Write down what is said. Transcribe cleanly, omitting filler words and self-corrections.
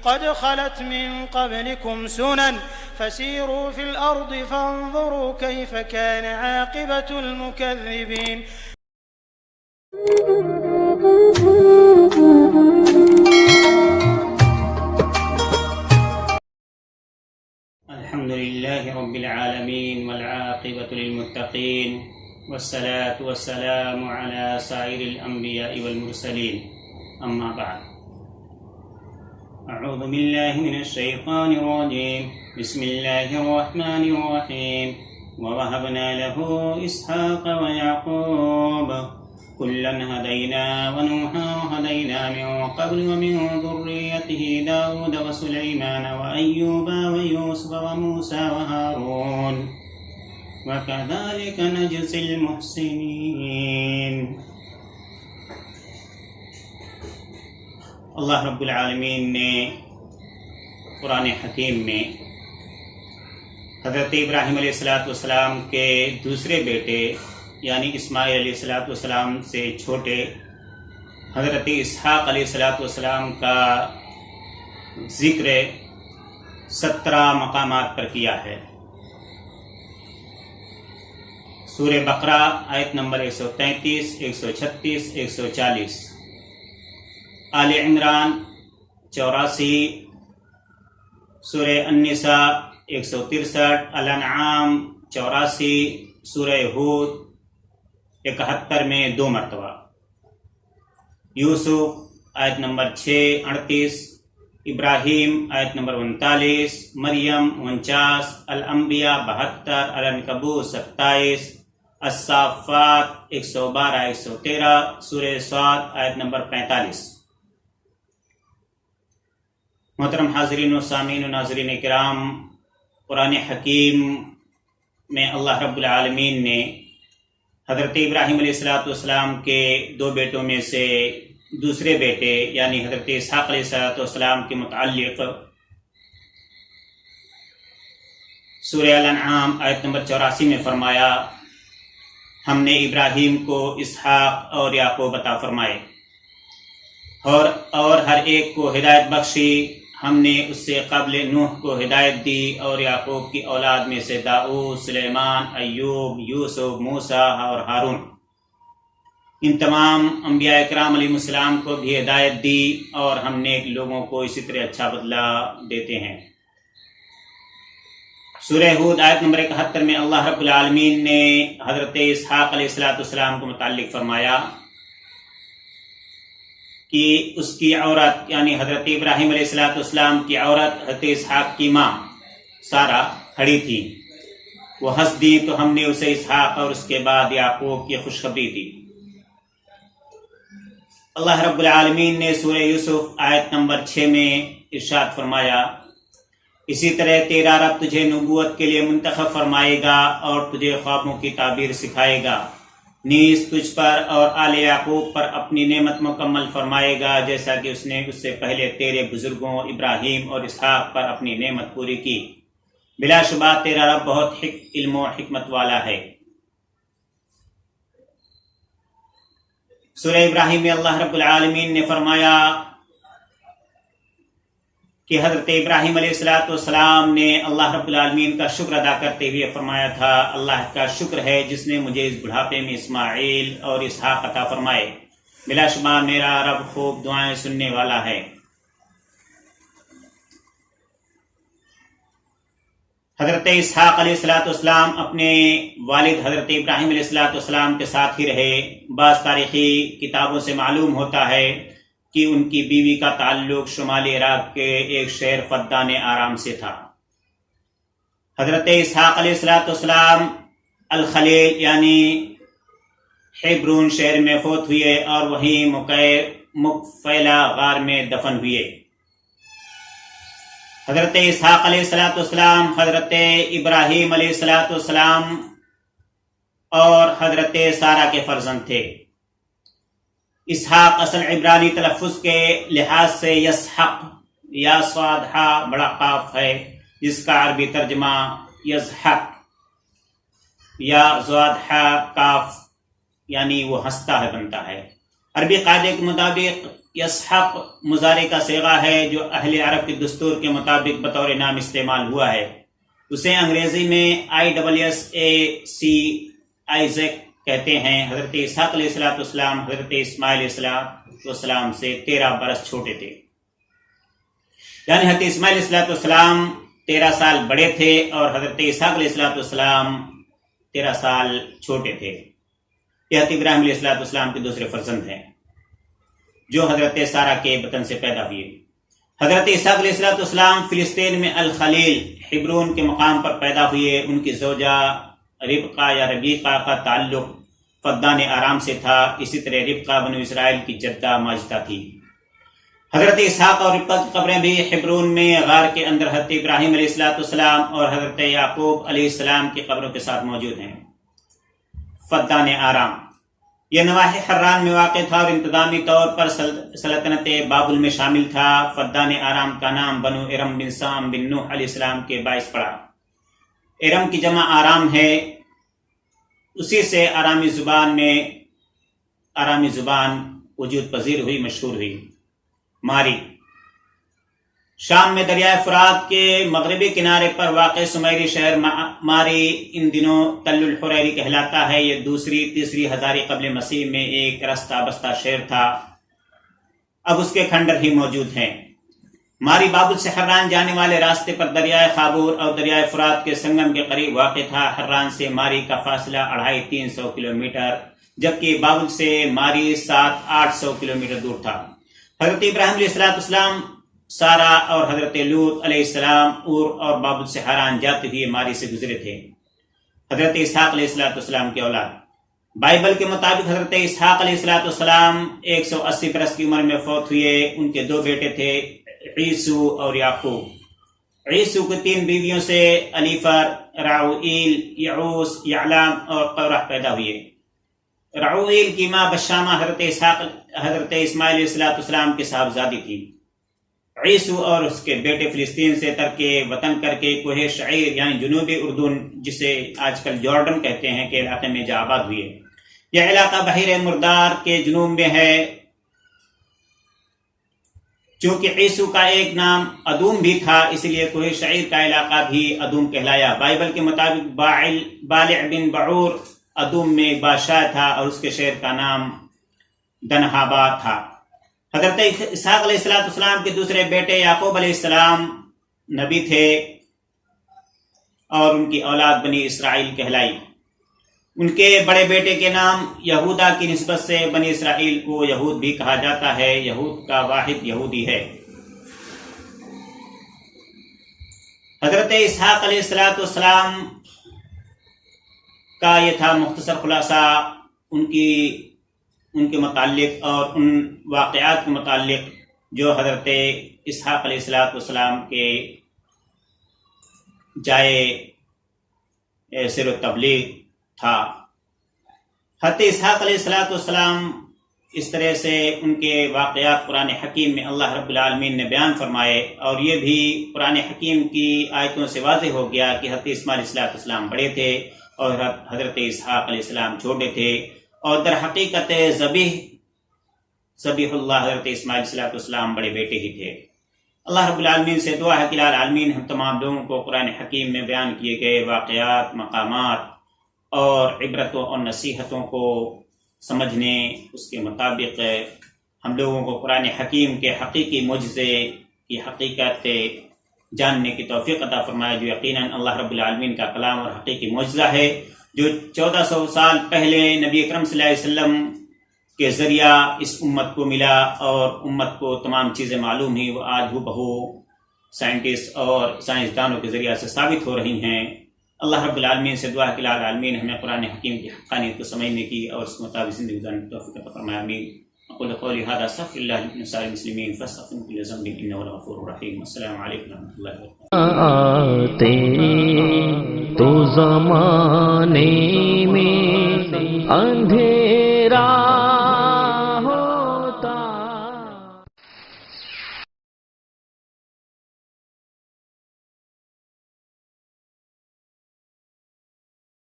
قد خلت من قبلكم سنن فسيروا في الأرض فانظروا كيف كان عاقبة المكذبين. الحمد لله رب العالمين والعاقبة للمتقين والصلاة والسلام على سائر الأنبياء والمرسلين أما بعد أعوذ بالله من الشيطان الرجيم بسم الله الرحمن الرحيم ووهبنا له إسحاق ويعقوب كلا هدينا ونوحا هدينا من قبل ومن ذريته داود وسليمان وأيوب ويوسف وموسى وهارون وكذلك نجزي المحسنين. اللہ رب العالمین نے قرآن حکیم میں حضرت ابراہیم علیہ السلام کے دوسرے بیٹے یعنی اسماعیل علیہ السلام سے چھوٹے حضرت اسحاق علیہ السلام کا ذکر 17 مقامات پر کیا ہے. سورہ بقرہ آیت نمبر 133، 136، 140، آل عمران 84، سورہ النساء 163، الانعام 84، سورہ ہود 71 میں 2 مرتبہ، یوسف آیت نمبر 6، 38، ابراہیم آیت نمبر 39، مریم 49، الانبیاء 72، العنکبوت 27، الصافات 112، 113، سورہ صاد آیت نمبر 45. محترم حاضرین و سامعین و ناظرین کرام، قرآن حکیم میں اللہ رب العالمین نے حضرت ابراہیم علیہ السلام کے 2 بیٹوں میں سے دوسرے بیٹے یعنی حضرت اسحاق علیہ السلام کے متعلق سورہ الانعام آیت نمبر 84 میں فرمایا، ہم نے ابراہیم کو اسحاق اور یعقوب عطا فرمائے اور ہر ایک کو ہدایت بخشی. ہم نے اس سے قبل نوح کو ہدایت دی اور یعقوب کی اولاد میں سے داؤد، سلیمان، ایوب، یوسف، موسیٰ اور ہارون. ان تمام انبیاء کرام علیہ السلام کو بھی ہدایت دی اور ہم نیک لوگوں کو اسی طرح اچھا بدلہ دیتے ہیں. سورہ ہود آیت نمبر 71 میں اللہ رب العالمین نے حضرت اسحاق علیہ السلام کو متعلق فرمایا کہ اس کی عورت یعنی حضرت ابراہیم علیہ السلام کی عورت حضرت اسحاق کی ماں سارہ کھڑی تھی. وہ ہنس دی تو ہم نے اسے اسحاق اور اس کے بعد یعقوب کی خوشخبری دی. اللہ رب العالمین نے سورہ یوسف آیت نمبر 6 میں ارشاد فرمایا، اسی طرح تیرا رب تجھے نبوت کے لیے منتخب فرمائے گا اور تجھے خوابوں کی تعبیر سکھائے گا، نیز تجھ پر اور آل یعقوب پر اپنی نعمت مکمل فرمائے گا جیسا کہ اس نے اس سے پہلے تیرے بزرگوں ابراہیم اور اسحاق پر اپنی نعمت پوری کی. بلا شبہ تیرا رب بہت علم و حکمت والا ہے. سورہ ابراہیم میں اللہ رب العالمین نے فرمایا کہ حضرت ابراہیم علیہ السلام نے اللہ رب العالمین کا شکر ادا کرتے ہوئے فرمایا تھا، اللہ کا شکر ہے جس نے مجھے اس بڑھاپے میں اسماعیل اور اسحاق عطا فرمائے. بلا شبہ میرا رب خوب دعائیں سننے والا ہے. حضرت اسحاق علیہ السلام اپنے والد حضرت ابراہیم علیہ السلام کے ساتھ ہی رہے. بعض تاریخی کتابوں سے معلوم ہوتا ہے کہ ان کی بیوی کا تعلق شمالی عراق کے ایک شہر فدان آرام سے تھا. حضرت اسحاق علیہ السلام الخلیل یعنی ہیبرون شہر میں فوت ہوئے اور وہیں مقفیلا غار میں دفن ہوئے. حضرت اسحاق علیہ السلام حضرت ابراہیم علیہ السلام اور حضرت سارہ کے فرزند تھے. اسحاق اصل عبرانی تلفظ کے لحاظ سے یسحق یا صاد ہا بڑا قاف ہے جس کا عربی ترجمہ یزحق یا زاد ہا کاف یعنی وہ ہنستا ہے بنتا ہے. عربی قاعدے کے مطابق یسحق مضارع کا صیغہ ہے جو اہل عرب کے دستور کے مطابق بطور نام استعمال ہوا ہے. اسے انگریزی میں ISSAC آئزیک کہتے ہیں. حضرت اسحاق علیہ السلام حضرت اسماعیل علیہ السلام سے 13 برس چھوٹے تھے. یعنی حضرت اسماعیل علیہ السلام 13 سال بڑے تھے اور حضرت اسحاق علیہ السلام 13 سال چھوٹے تھے. یہ حضرت ابراہیم علیہ السلام کے دوسرے فرزند ہیں جو حضرت سارہ کے بطن سے پیدا ہوئے. حضرت اسحاق علیہ السلام فلسطین میں الخلیل حبرون کے مقام پر پیدا ہوئے. ان کی زوجہ ربقہ یا ربیقہ کا تعلق فدان آرام سے تھا. اسی طرح ربقہ بنو اسرائیل کی جدہ ماجدہ تھی. حضرت اسحاق اور ربقہ کی قبریں بھی حبرون میں غار کے اندر حضرت ابراہیم علیہ السلام اور حضرت یعقوب علیہ السلام کی قبروں کے ساتھ موجود ہیں. فدان آرام یہ نواحِ حران میں واقع تھا اور انتظامی طور پر سلطنت بابل میں شامل تھا. فدان آرام کا نام بنو ارم بن سام بن نوح علیہ السلام کے باعث پڑا. ارم کی جمع آرام ہے. اسی سے آرامی زبان وجود پذیر ہوئی، مشہور ہوئی. ماری شام میں دریائے فرات کے مغربی کنارے پر واقع سمیری شہر ماری ان دنوں تل الحریری کہلاتا ہے. یہ دوسری تیسری ہزاری قبل مسیح میں ایک رستہ بستہ شہر تھا. اب اس کے کھنڈر ہی موجود ہیں. ماری بابل سے حران جانے والے راستے پر دریائے خابور اور دریائے فرات کے سنگم کے قریب واقع تھا. حران سے ماری کا فاصلہ 250-300 کلومیٹر جبکہ بابل سے ماری 700-800 کلومیٹر دور تھا. حضرت ابراہیم علیہ السلام، سارہ اور حضرت لوط علیہ السلام اور بابل سے حران جاتے ہوئے ماری سے گزرے تھے. حضرت اسحاق علیہ السلام کی اولاد بائبل کے مطابق حضرت اسحاق علیہ السلام 180 برس کی عمر میں فوت ہوئے. ان کے 2 بیٹے تھے، عیسو اور یعقوب. عیسو کی 3 بیویوں سے الیفر، راؤیل، یعوس، یعلام اور قورح پیدا ہوئے. راؤیل کی ماں بشامہ حضرت اسماعیل علیہ السلام کے صاحبزادی تھی. عیسو اور اس کے بیٹے فلسطین سے ترک وطن کر کے کوہ شعیر یعنی جنوبی اردن جسے آج کل جارڈن کہتے ہیں کے علاقے میں جا آباد ہوئے. یہ علاقہ بحیر مردار کے جنوب میں ہے. چونکہ عیسو کا ایک نام ادوم بھی تھا اس لیے کوہ شعیر کا علاقہ بھی ادوم کہلایا. بائبل کے مطابق بالع بن بعور ادوم میں ایک بادشاہ تھا اور اس کے شہر کا نام دنہابا تھا. حضرت اسحاق علیہ السلام کے دوسرے بیٹے یعقوب علیہ السلام نبی تھے اور ان کی اولاد بنی اسرائیل کہلائی. ان کے بڑے بیٹے کے نام یہودا کی نسبت سے بنی اسرائیل کو یہود بھی کہا جاتا ہے. یہود کا واحد یہودی ہے. حضرت اسحاق علیہ السلام کا یہ تھا مختصر خلاصہ ان کے متعلق اور ان واقعات کے متعلق جو حضرت اسحاق علیہ السلام کے جائے سیر و تبلیغ تھا. حضرت اسحاق علیہ السلام اس طرح سے ان کے واقعات قرآن حکیم میں اللہ رب العالمین نے بیان فرمائے اور یہ بھی قرآن حکیم کی آیتوں سے واضح ہو گیا کہ حضرت اسماعیل علیہ السلام بڑے تھے اور حضرت اسحاق علیہ السلام چھوٹے تھے اور در حقیقت ذبیح اللہ حضرت اسماعیل علیہ السلام بڑے بیٹے ہی تھے. اللہ رب العالمین سے دعا ہے کہ العالمین ہم تمام لوگوں کو قرآن حکیم میں بیان کیے گئے واقعات، مقامات اور عبرتوں اور نصیحتوں کو سمجھنے اس کے مطابق ہم لوگوں کو قرآن حکیم کے حقیقی معجزے کی حقیقت جاننے کی توفیق عطا فرمائے جو یقیناً اللہ رب العالمین کا کلام اور حقیقی معجزہ ہے جو 1400 سال پہلے نبی اکرم صلی اللہ علیہ وسلم کے ذریعہ اس امت کو ملا اور امت کو تمام چیزیں معلوم ہوئی. وہ آج بہو سائنٹسٹ اور سائنسدانوں کے ذریعہ سے ثابت ہو رہی ہیں. اللہ رب العالمین سے دعا ہے کہ العالمین ہمیں قرآن حکیم کی حقانیت کو سمجھنے کی اور اس کے مطابق زندگی گزارنے کی توفیق عطا فرمائے. آمین. اقول قولی هذا استغفر الله من سائر المسلمين فاستغفروه كل ذنب انه هو الغفور الرحيم. السلام عليكم ورحمة الله وبركاته. آتے تو زمانے میں اندھے